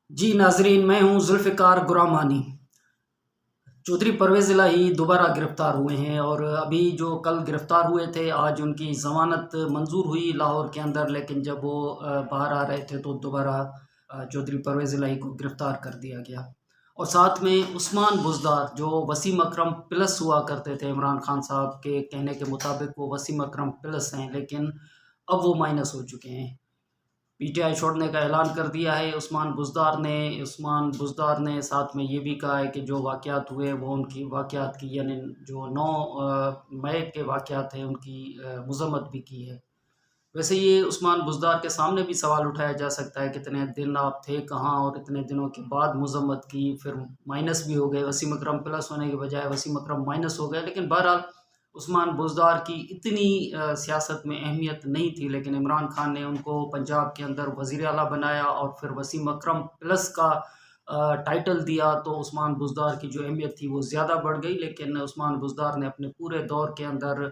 जी नाजरीन, मैं हूं जुल्फ़िकार गुरामानी। चौधरी परवेज़ इलाही दोबारा गिरफ़्तार हुए हैं और अभी जो कल गिरफ़्तार हुए थे, आज उनकी ज़मानत मंजूर हुई लाहौर के अंदर, लेकिन जब वो बाहर आ रहे थे तो दोबारा चौधरी परवेज़ इलाही को गिरफ़्तार कर दिया गया। और साथ में उस्मान बुज़दार, जो वसीम अकरम प्लस हुआ करते थे, इमरान खान साहब के कहने के मुताबिक वो वसीम अकरम प्लस हैं, लेकिन अब वो माइनस हो चुके हैं। पीटीआई छोड़ने का ऐलान कर दिया है उस्मान बुज़दार ने साथ में ये भी कहा है कि जो वाक़यात हुए वो उनकी वाक़यात की, यानी जो 9 मई के वाक़यात हैं उनकी मज़म्मत भी की है। वैसे ये उस्मान बुज़दार के सामने भी सवाल उठाया जा सकता है, कितने दिन आप थे कहाँ और इतने दिनों के बाद मज़म्मत की, फिर माइनस भी हो गए, वसीम अकरम प्लस होने के बजाय वसीम अकरम माइनस हो गए। लेकिन बहरहाल उस्मान बुज़दार की इतनी सियासत में अहमियत नहीं थी, लेकिन इमरान खान ने उनको पंजाब के अंदर वज़ीर आला बनाया और फिर वसीम अकरम प्लस का टाइटल दिया, तो उस्मान बुज़दार की जो अहमियत थी वो ज़्यादा बढ़ गई। लेकिन उस्मान बुज़दार ने अपने पूरे दौर के अंदर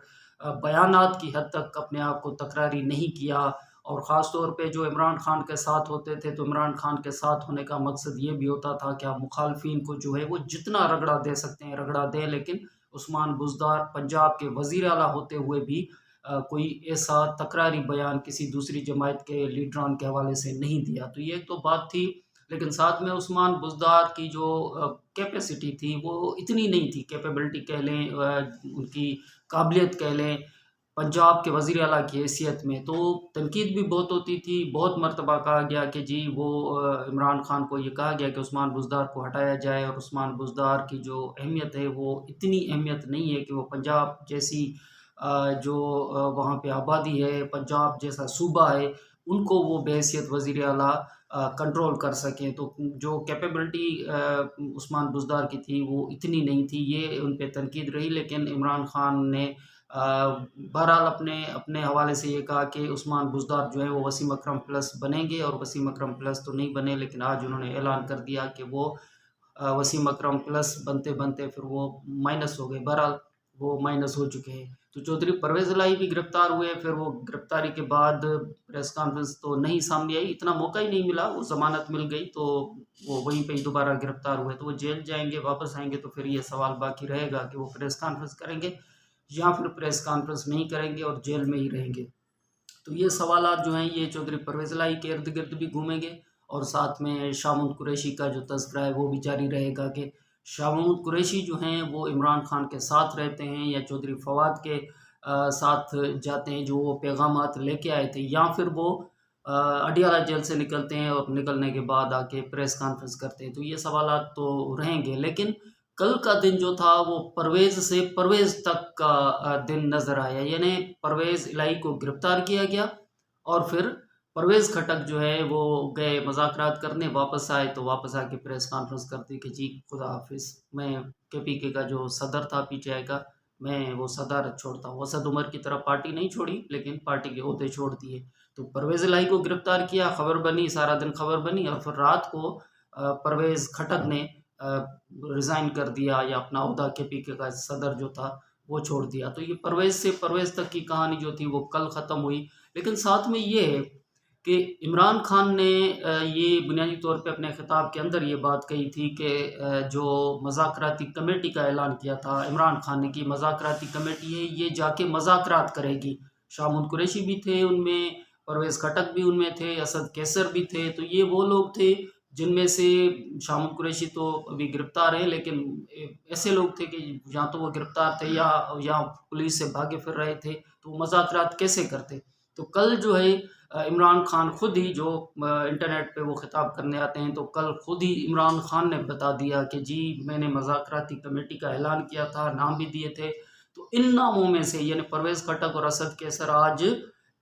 बयानात की हद तक अपने आप को तकरारी नहीं किया, और ख़ास तौर पे जो इमरान खान के साथ होते थे, तो इमरान खान के साथ होने का मकसद ये भी होता था कि आप मुखालफिन को जो है वो जितना रगड़ा दे सकते हैं रगड़ा दें, लेकिन उस्मान बुज़दार पंजाब के वज़ीर आला होते हुए भी कोई ऐसा तकरारी बयान किसी दूसरी जमात के लीडरान के हवाले से नहीं दिया। तो ये तो बात थी, लेकिन साथ में उस्मान बुज़दार की जो कैपेसिटी थी वो इतनी नहीं थी, कैपेबिलिटी कह लें, उनकी काबिलियत कह लें, पंजाब के वज़ीर आला की हैसियत में। तो तनकीद भी बहुत होती थी, बहुत मर्तबा कहा गया कि जी वो इमरान खान को ये कहा गया कि उस्मान बुज़दार को हटाया जाए, और उस्मान बुज़दार की जो अहमियत है वो इतनी अहमियत नहीं है कि वो पंजाब जैसी जो वहाँ पे आबादी है, पंजाब जैसा सूबा है, उनको वो बहैसियत वज़ीर आला कंट्रोल कर सकें। तो जो कैपेबिलिटी उस्मान बुज़दार की थी वो इतनी नहीं थी, ये उन पे तनकीद रही। लेकिन इमरान खान ने बहरहाल अपने अपने हवाले से ये कहा कि उस्मान बुज़दार जो है वो वसीम अकरम प्लस बनेंगे, और वसीम अकरम प्लस तो नहीं बने, लेकिन आज उन्होंने ऐलान कर दिया कि वो वसीम अकरम प्लस बनते-बनते फिर वो माइनस हो गए। बहरहाल वो माइनस हो चुके हैं। तो चौधरी परवेज़ इलाही भी गिरफ़्तार हुए, फिर वो गिरफ़्तारी के बाद प्रेस कॉन्फ्रेंस तो नहीं सामने आई, इतना मौका ही नहीं मिला, वो ज़मानत मिल गई तो वो वहीं पे ही दोबारा गिरफ़्तार हुए। तो वो जेल जाएँगे, वापस आएँगे तो फिर ये सवाल बाकी रहेगा कि वो प्रेस कॉन्फ्रेंस करेंगे या फिर प्रेस कॉन्फ्रेंस नहीं करेंगे और जेल में ही रहेंगे। तो ये सवालात जो हैं ये चौधरी परवेज़ इलाही के इर्द-गिर्द भी घूमेंगे, और साथ में शाह महमूद कुरैशी का जो तज़किरा है वो भी जारी रहेगा कि शाह महमूद कुरैशी जो हैं वो इमरान खान के साथ रहते हैं या चौधरी फवाद के साथ जाते हैं, जो वो पैगामात लेके आए थे, या फिर वो अडियाला जेल से निकलते हैं और निकलने के बाद आके प्रेस कॉन्फ्रेंस करते हैं। तो ये सवालात तो रहेंगे, लेकिन कल का दिन जो था वो परवेज़ से परवेज़ तक का दिन नज़र आया, यानी परवेज़ इलाही को गिरफ़्तार किया गया और फिर परवेज़ खटक जो है वो गए मुज़ाकरात करने, वापस आए तो वापस आके प्रेस कॉन्फ्रेंस कर दी कि जी खुदा हाफ़िज़, मैं केपीके का जो सदर था पीटीआई का, मैं वो सदारत छोड़ता हूँ। असद उमर की तरह पार्टी नहीं छोड़ी, लेकिन पार्टी के ओहदे छोड़ दिए। तो परवेज़ इलाही को गिरफ़्तार किया, खबर बनी, सारा दिन खबर बनी, और फिर रात को परवेज़ खटक ने रिज़ाइन कर दिया, या अपना ओहदा केपीके का सदर जो था वो छोड़ दिया। तो ये परवेज़ से परवेज़ तक की कहानी जो थी वो कल ख़त्म हुई। लेकिन साथ में ये है कि इमरान खान ने ये बुनियादी तौर पे अपने खिताब के अंदर ये बात कही थी कि जो मज़ाकराती कमेटी का ऐलान किया था इमरान खान ने कि मज़ाकराती कमेटी है, ये जाके मज़ाकरात करेगी। शाह महमूद कुरैशी भी थे उनमें, परवेज़ खटक भी उनमें थे, असद कैसर भी थे। तो ये वो लोग थे जिनमें से शाह महमूद कुरैशी तो अभी गिरफ़्तार हैं, लेकिन ऐसे लोग थे कि या तो वो गिरफ़्तार थे या पुलिस से भागे फिर रहे थे, तो वो मज़ाकरात कैसे करते? तो कल जो है इमरान खान खुद ही, जो इंटरनेट पे वो खिताब करने आते हैं, तो कल खुद ही इमरान खान ने बता दिया कि जी मैंने मज़ाकराती कमेटी का ऐलान किया था, नाम भी दिए थे। तो इन नामों में से यानी परवेज़ खटक और असद कैसर आज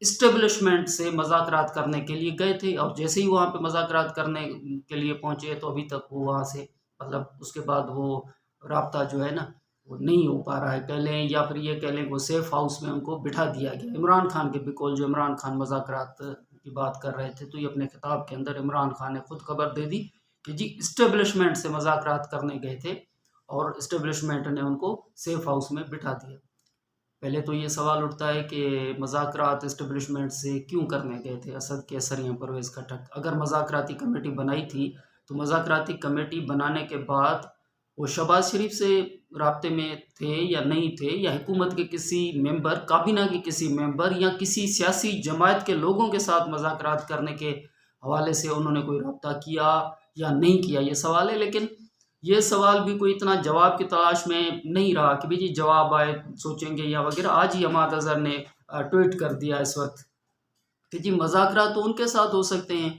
इस्टेब्लिशमेंट से मज़ाकरात करने के लिए गए थे, और जैसे ही वहाँ पे मज़ाकरात करने के लिए पहुँचे तो अभी तक वो वहाँ से, मतलब उसके बाद वो राब्ता जो है ना वो नहीं हो पा रहा है कह लें, या फिर ये कह लें वो सेफ हाउस में उनको बिठा दिया गया। इमरान खान के बिकॉल जो इमरान खान मज़ाकरात की बात कर रहे थे, तो ये अपने खिताब के अंदर इमरान खान ने खुद खबर दे दी कि जी इस्टेब्लिशमेंट से मज़ाकरात करने गए थे और इस्टेब्लिशमेंट ने उनको सेफ हाउस में बिठा दिया। पहले तो ये सवाल उठता है कि मज़ाकरात इस्टेब्लिशमेंट से क्यों करने गए थे असद कैसर या परवेज़ खटक? अगर मज़ाकराती कमेटी बनाई थी تو مذاکراتی کمیٹی بنانے کے بعد وہ شہباز شریف سے رابطے میں تھے یا نہیں تھے، یا حکومت کے کسی ممبر، کابینہ کے کسی ممبر یا کسی سیاسی جماعت کے لوگوں کے ساتھ مذاکرات کرنے کے حوالے سے انہوں نے کوئی رابطہ کیا یا نہیں کیا، یہ سوال ہے۔ لیکن یہ سوال بھی کوئی اتنا جواب کی تلاش میں نہیں رہا کہ جی جواب آئے سوچیں گے یا وغیرہ۔ آج ہی عماد اظہر نے ٹویٹ کر دیا اس وقت کہ جی مذاکرات تو ان کے ساتھ ہو سکتے ہیں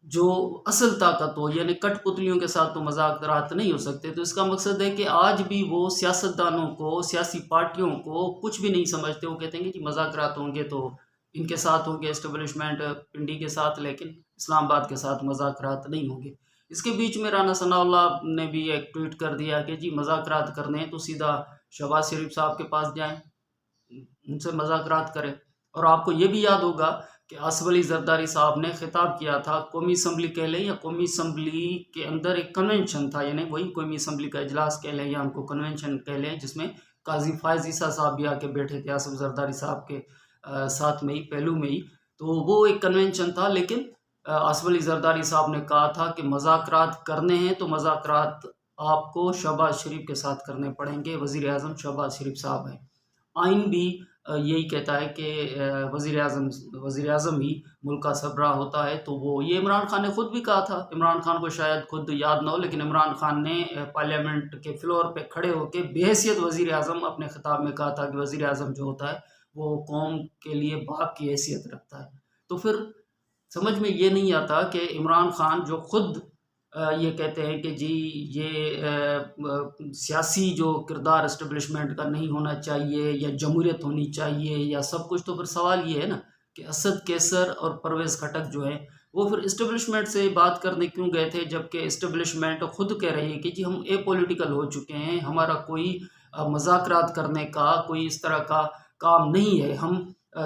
جو اصل طاقت ہو، یعنی کٹ پتلیوں کے ساتھ تو مذاکرات نہیں ہو سکتے۔ تو اس کا مقصد ہے کہ آج بھی وہ سیاستدانوں کو، سیاسی پارٹیوں کو کچھ بھی نہیں سمجھتے۔ وہ کہتے ہیں کہ جی مذاکرات ہوں گے تو ان کے ساتھ ہوں گے، اسٹیبلشمنٹ پنڈی کے ساتھ، لیکن اسلام آباد کے ساتھ مذاکرات نہیں ہوں گے۔ اس کے بیچ میں رانا ثناء اللہ نے بھی ایک ٹویٹ کر دیا کہ جی مذاکرات کرنے ہیں تو سیدھا شہباز شریف صاحب کے پاس جائیں، ان سے مذاکرات کریں۔ اور آپ کو یہ بھی یاد ہوگا کہ آصف علی زرداری صاحب نے خطاب کیا تھا، قومی اسمبلی کہہ لیں یا قومی اسمبلی کے اندر ایک کنونشن تھا، یعنی وہی قومی اسمبلی کا اجلاس کہہ لیں یا ان کو کنونشن کہہ لیں، جس میں قاضی فائز عیسیٰ صاحب بھی آ کے بیٹھے تھے آصف زرداری صاحب کے ساتھ میں ہی، پہلو میں ہی۔ تو وہ ایک کنونشن تھا، لیکن آصف علی زرداری صاحب نے کہا تھا کہ مذاکرات کرنے ہیں تو مذاکرات آپ کو شہباز شریف کے ساتھ کرنے پڑیں گے، وزیر اعظم شہباز شریف صاحب ہیں۔ آئین بھی یہی کہتا ہے کہ وزیر اعظم ہی ملک کا سربراہ ہوتا ہے۔ تو وہ یہ عمران خان نے خود بھی کہا تھا، عمران خان کو شاید خود یاد نہ ہو، لیکن عمران خان نے پارلیمنٹ کے فلور پہ کھڑے ہو کے بے حیثیت وزیر اعظم اپنے خطاب میں کہا تھا کہ وزیر اعظم جو ہوتا ہے وہ قوم کے لیے باپ کی حیثیت رکھتا ہے۔ تو پھر سمجھ میں یہ نہیں آتا کہ عمران خان جو خود یہ کہتے ہیں کہ جی یہ سیاسی جو کردار اسٹیبلشمنٹ کا نہیں ہونا چاہیے یا جمہوریت ہونی چاہیے یا سب کچھ، تو پھر سوال یہ ہے نا کہ اسد کیسر اور پرویز خٹک جو ہیں وہ پھر اسٹیبلشمنٹ سے بات کرنے کیوں گئے تھے، جبکہ اسٹیبلشمنٹ خود کہہ رہی ہے کہ جی ہم اے پولیٹیکل ہو چکے ہیں، ہمارا کوئی مذاکرات کرنے کا کوئی اس طرح کا کام نہیں ہے، ہم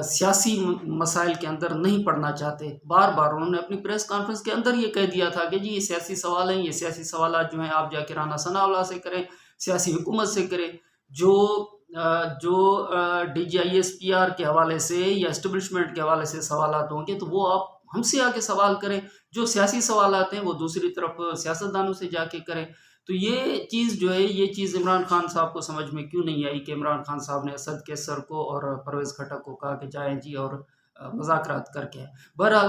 سیاسی مسائل کے اندر نہیں پڑھنا چاہتے۔ بار بار انہوں نے اپنی پریس کانفرنس کے اندر یہ کہہ دیا تھا کہ جی یہ سیاسی سوال ہیں، یہ سیاسی سوالات جو ہیں آپ جا کے رانا ثناء اللہ سے کریں، سیاسی حکومت سے کریں۔ جو D G I S P R کے حوالے سے یا اسٹیبلشمنٹ کے حوالے سے سوالات ہوں گے تو وہ آپ ہم سے آ کے سوال کریں، جو سیاسی سوالات ہیں وہ دوسری طرف سیاستدانوں سے جا کے کریں۔ تو یہ چیز جو ہے، یہ چیز عمران خان صاحب کو سمجھ میں کیوں نہیں آئی کہ عمران خان صاحب نے اسد کیسر کو اور پرویز خٹک کو کہا کہ جائیں جی اور مذاکرات کر کے۔ بہرحال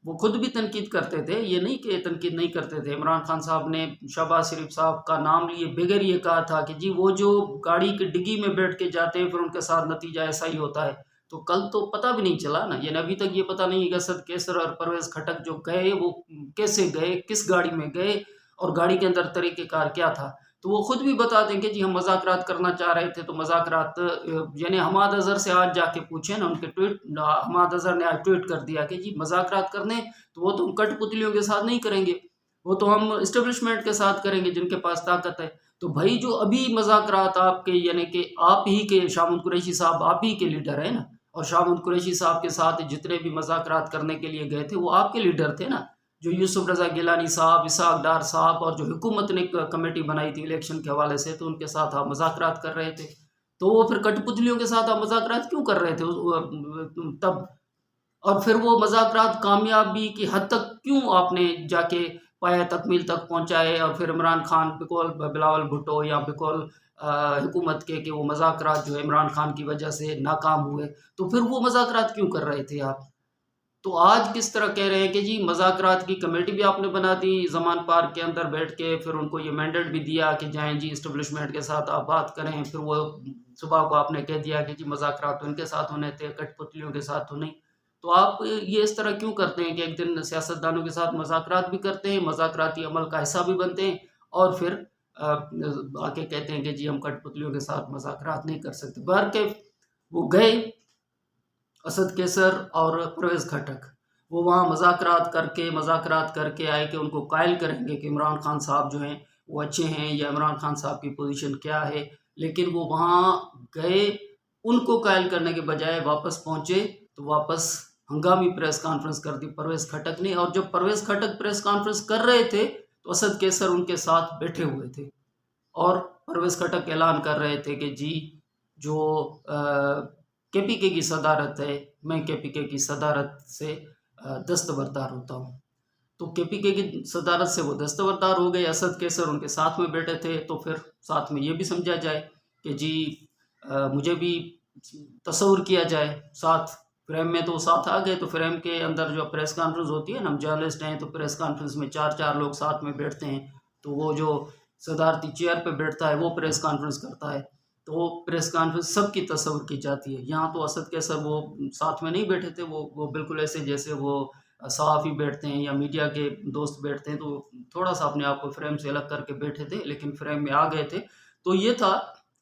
وہ خود بھی تنقید کرتے تھے، یہ نہیں کہ تنقید نہیں کرتے تھے۔ عمران خان صاحب نے شہباز شریف صاحب کا نام لیے بغیر یہ کہا تھا کہ جی وہ جو گاڑی کی ڈگی میں بیٹھ کے جاتے ہیں پھر ان کے ساتھ نتیجہ ایسا ہی ہوتا ہے۔ تو کل تو پتہ بھی نہیں چلا نا، یعنی ابھی تک یہ پتہ نہیں کہ اسد کیسر اور پرویز خٹک جو گئے وہ کیسے گئے، کس گاڑی میں گئے اور گاڑی کے اندر طریقہ کار کیا تھا۔ تو وہ خود بھی بتا دیں کہ جی ہم مذاکرات کرنا چاہ رہے تھے، تو مذاکرات یعنی عماد اظہر سے آج جا کے پوچھیں نا، ان کے ٹویٹ، عماد اظہر نے آج ٹویٹ کر دیا کہ جی مذاکرات کرنے تو وہ تو ہم کٹ پتلیوں کے ساتھ نہیں کریں گے، وہ تو ہم اسٹیبلشمنٹ کے ساتھ کریں گے جن کے پاس طاقت ہے۔ تو بھائی جو ابھی مذاکرات آپ کے، یعنی کہ آپ ہی کے شاہ محمود قریشی صاحب آپ ہی کے لیڈر ہیں نا، اور شاہ محمود قریشی صاحب کے ساتھ جتنے بھی مذاکرات کرنے کے لیے گئے تھے وہ آپ کے لیڈر تھے نا، جو یوسف رضا گیلانی صاحب، اسحاق ڈار صاحب، اور جو حکومت نے کمیٹی بنائی تھی الیکشن کے حوالے سے، تو ان کے ساتھ آپ مذاکرات کر رہے تھے۔ تو وہ پھر کٹ پتلیوں کے ساتھ آپ مذاکرات کیوں کر رہے تھے تب؟ اور پھر وہ مذاکرات کامیابی کی حد تک کیوں آپ نے جا کے پایہ تکمیل تک پہنچائے، اور پھر عمران خان بقول بلاول بھٹو یا بقول حکومت کے کہ وہ مذاکرات جو ہے عمران خان کی وجہ سے ناکام ہوئے، تو پھر وہ مذاکرات کیوں کر رہے تھے آپ؟ تو آج کس طرح کہہ رہے ہیں کہ جی مذاکرات کی کمیٹی بھی آپ نے بنا دی زمان پارک کے اندر بیٹھ کے، پھر ان کو یہ مینڈیٹ بھی دیا کہ جائیں جی اسٹیبلشمنٹ کے ساتھ آپ بات کریں، پھر وہ صبح کو آپ نے کہہ دیا کہ جی مذاکرات تو ان کے ساتھ ہونے تھے، کٹ پتلیوں کے ساتھ تو نہیں۔ تو آپ یہ اس طرح کیوں کرتے ہیں کہ ایک دن سیاستدانوں کے ساتھ مذاکرات بھی کرتے ہیں، مذاکراتی عمل کا حصہ بھی بنتے ہیں، اور پھر آ کے کہتے ہیں کہ جی ہم کٹ پتلیوں کے ساتھ مذاکرات نہیں کر سکتے۔ بہرکیف وہ گئے، اسد کیسر اور پرویز خٹک، وہ وہاں مذاکرات کر کے آئے کہ ان کو قائل کریں گے کہ عمران خان صاحب جو ہیں وہ اچھے ہیں یا عمران خان صاحب کی پوزیشن کیا ہے، لیکن وہ وہاں گئے، ان کو قائل کرنے کے بجائے واپس پہنچے تو واپس ہنگامی پریس کانفرنس کر دی پرویز خٹک نے۔ اور جب پرویز خٹک پریس کانفرنس کر رہے تھے تو اسد کیسر ان کے ساتھ بیٹھے ہوئے تھے، اور پرویز خٹک اعلان کر رہے تھے کہ جی جو کے پی کے کی صدارت ہے، میں کے پی کے کی صدارت سے دستبردار ہوتا ہوں۔ तो KPK की सदारत से वो दस्तबरदार हो गए, असद कैसर उनके साथ में बैठे थे। तो फिर साथ में ये भी समझा जाए कि जी मुझे भी तस्वुर किया जाए, साथ फ्रेम में तो साथ आ गए। तो फ्रेम के अंदर जो प्रेस कॉन्फ्रेंस होती है ना, हम जर्नलिस्ट हैं तो प्रेस कॉन्फ्रेंस में 4-4 लोग साथ में बैठते हैं, तो वो जो सदारती चेयर पे बैठता है वो प्रेस कॉन्फ्रेंस करता है, तो वो प्रेस कॉन्फ्रेंस सबकी तस्वुर की जाती है। यहाँ तो असद कैसर वो साथ में नहीं बैठे थे, वो बिल्कुल ऐसे जैसे वो सहाफ़ी बैठते हैं या मीडिया के दोस्त बैठते हैं, तो थोड़ा सा अपने आप को फ्रेम से अलग करके बैठे थे, लेकिन फ्रेम में आ गए थे। तो ये था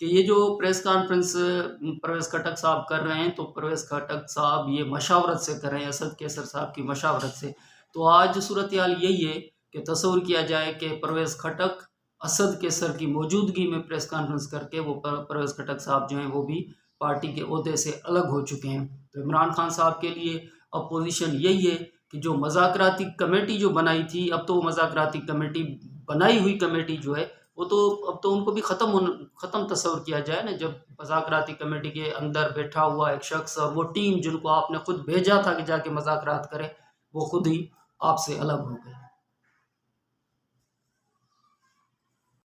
कि ये जो प्रेस कॉन्फ्रेंस परवेज़ खटक साहब कर रहे हैं, तो परवेज़ खटक साहब ये मशावरत से कर रहे हैं, असद कैसर साहब की मशावरत से। तो आज सूरत हाल यही है कि तस्वुर किया जाए कि परवेज़ खटक असद कैसर की मौजूदगी में प्रेस कॉन्फ्रेंस करके वो परवेज़ खटक साहब जो हैं वो भी पार्टी के ओहदे से अलग हो चुके हैं। तो इमरान खान साहब के लिए अब पोजीशन यही है कि जो मज़ाकराती कमेटी जो बनाई थी, अब तो वो मज़ाकराती कमेटी बनाई हुई कमेटी जो है वो तो अब तो उनको भी ख़त्म तस्वुर किया जाए ना, जब मज़ाकराती कमेटी के अंदर बैठा हुआ एक शख्स और वो टीम जिनको आपने खुद भेजा था कि जाके मज़ाकरात करें, वो खुद ही आपसे अलग हो गए।